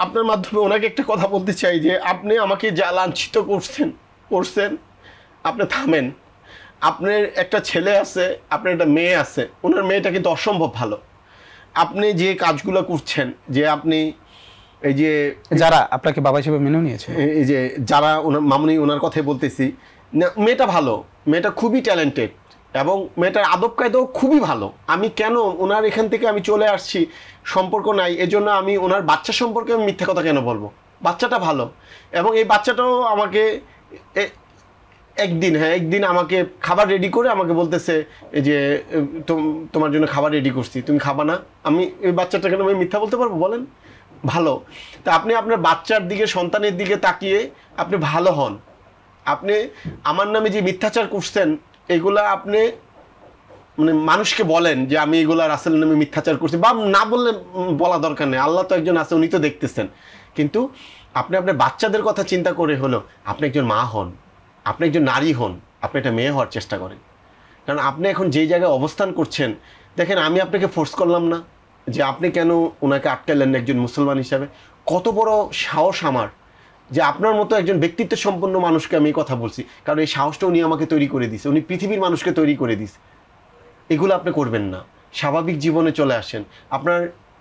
আপনার মাধ্যমে ওনাকে একটা কথা বলতে চাই যে আপনি আমাকে যা লাঞ্ছিত করছেন আপনি থামেন। আপনার একটা ছেলে আছে, আপনার একটা মেয়ে আছে, ওনার মেয়েটা কিন্তু অসম্ভব ভালো। আপনি যে কাজগুলো করছেন, যে আপনি এই যে যারা আপনাকে বাবা হিসেবে মেনে নিয়েছে, এই যে যারা ওনার মামুনি, ওনার কথাই বলতেছি, মেয়েটা ভালো, মেয়েটা খুবই ট্যালেন্টেড এবং মেয়েটার আদব কায়দাও খুবই ভালো। আমি কেন ওনার এখান থেকে আমি চলে আসছি, সম্পর্ক নাই, এজন্য আমি ওনার বাচ্চা সম্পর্কে আমি মিথ্যা কথা কেন বলবো? বাচ্চাটা ভালো এবং এই বাচ্চাটাও আমাকে একদিন আমাকে খাবার রেডি করে আমাকে বলতেছে যে তোমার জন্য খাবার রেডি করছি, তুমি খাবা না? আমি এই বাচ্চাটাকে আমি মিথ্যা বলতে পারবো বলেন? ভালো। তা আপনি আপনার বাচ্চার দিকে, সন্তানের দিকে তাকিয়ে আপনি ভালো হন। আপনি আমার নামে যে মিথ্যাচার করছেন এগুলা আপনি মানে মানুষকে বলেন যে আমি এগুলা রাসেলের নামে মিথ্যাচার করছি, বা না বললে বলা দরকার নেই, আল্লাহ তো একজন আছে, উনি তো দেখতেছেন। কিন্তু আপনি আপনার বাচ্চাদের কথা চিন্তা করে হলো আপনি একজন মা হন, আপনি একজন নারী হন, আপনি একটা মেয়ে হওয়ার চেষ্টা করেন। কারণ আপনি এখন যেই জায়গায় অবস্থান করছেন, দেখেন আমি আপনাকে ফোর্স করলাম না যে আপনি কেন ওনাকে আটকালেন একজন মুসলমান হিসাবে। কত বড় সাহস আমার যে আপনার মতো একজন ব্যক্তিত্ব সম্পন্ন মানুষকে আমি এই কথা বলছি, কারণ এই সাহসটা উনি আমাকে তৈরি করে দিয়েছে, উনি পৃথিবীর মানুষকে তৈরি করে দিয়েছে। এগুলো আপনি করবেন না, স্বাভাবিক জীবনে চলে আসেন।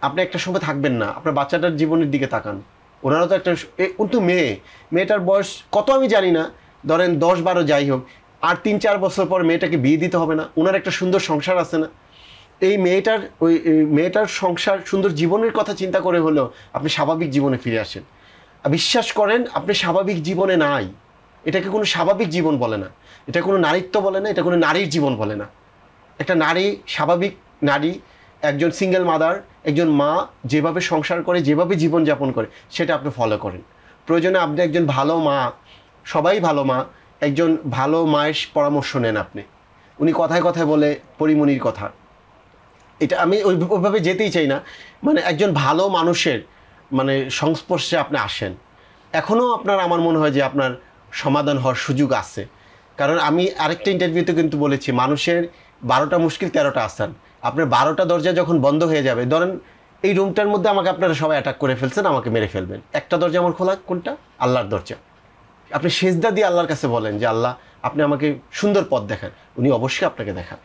আপনি একটা সময় থাকবেন না, আপনার বাচ্চাটার জীবনের দিকে তাকান। ওনারও তো একটা কিন্তু মেয়েটার বয়স কত আমি জানি না, ধরেন 10-12 যাই হোক, আর 3-4 বছর পর মেয়েটাকে বিয়ে দিতে হবে না? ওনার একটা সুন্দর সংসার আছে না? এই মেয়েটার সংসার, সুন্দর জীবনের কথা চিন্তা করে হলেও আপনি স্বাভাবিক জীবনে ফিরে আসেন। বিশ্বাস করেন আপনি স্বাভাবিক জীবনে নাই। এটাকে কোনো স্বাভাবিক জীবন বলে না, এটা কোনো নারীত্ব বলে না, এটা কোনো নারীর জীবন বলে না। একটা নারী, স্বাভাবিক নারী, একজন সিঙ্গেল মাদার, একজন মা যেভাবে সংসার করে, যেভাবে জীবনযাপন করে, সেটা আপনি ফলো করেন। প্রয়োজনে আপনি একজন ভালো মা, সবাই ভালো মা, একজন ভালো মায়ের পরামর্শ নেন আপনি। উনি কথায় কথায় বলে পরিমণির কথা, এটা আমি ওইভাবে যেতেই চাই না। মানে একজন ভালো মানুষের মানে সংস্পর্শে আপনি আসেন। এখনও আপনার, আমার মনে হয় যে আপনার সমাধান হওয়ার সুযোগ আছে। কারণ আমি আরেকটা ইন্টারভিউতে কিন্তু বলেছি, মানুষের 12টা মুশকিল 13টা আসান। আপনার 12টা দরজা যখন বন্ধ হয়ে যাবে, ধরেন এই রুমটার মধ্যে আমাকে আপনারা সবাই অ্যাটাক করে ফেলছেন, আমাকে মেরে ফেলবেন, একটা দরজা আমার খোলা, কোনটা? আল্লাহর দরজা। আপনি সেজদা দিয়ে আল্লাহর কাছে বলেন যে আল্লাহ আপনি আমাকে সুন্দর পথ দেখান, উনি অবশ্যই আপনাকে দেখান।